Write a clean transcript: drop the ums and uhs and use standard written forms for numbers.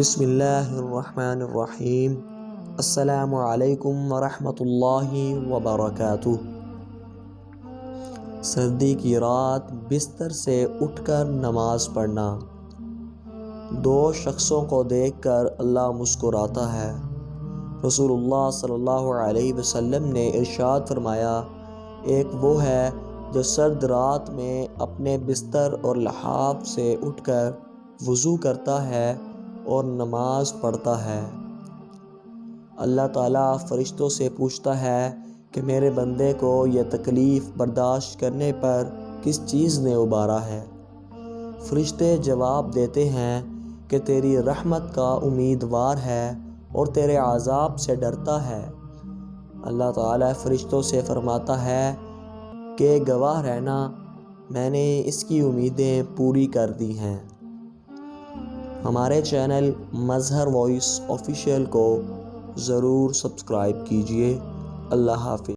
بسم اللہ الرحمن الرحیم۔ السلام علیکم ورحمۃ اللہ وبرکاتہ۔ سردی کی رات بستر سے اٹھ کر نماز پڑھنا۔ دو شخصوں کو دیکھ کر اللہ مسکراتا ہے۔ رسول اللہ صلی اللہ علیہ وسلم نے ارشاد فرمایا، ایک وہ ہے جو سرد رات میں اپنے بستر اور لحاف سے اٹھ کر وضو کرتا ہے اور نماز پڑھتا ہے۔ اللہ تعالیٰ فرشتوں سے پوچھتا ہے کہ میرے بندے کو یہ تکلیف برداشت کرنے پر کس چیز نے ابارا ہے؟ فرشتے جواب دیتے ہیں کہ تیری رحمت کا امیدوار ہے اور تیرے عذاب سے ڈرتا ہے۔ اللہ تعالیٰ فرشتوں سے فرماتا ہے کہ گواہ رہنا، میں نے اس کی امیدیں پوری کر دی ہیں۔ ہمارے چینل مظہر وائس آفیشیل کو ضرور سبسکرائب کیجیے۔ اللہ حافظ۔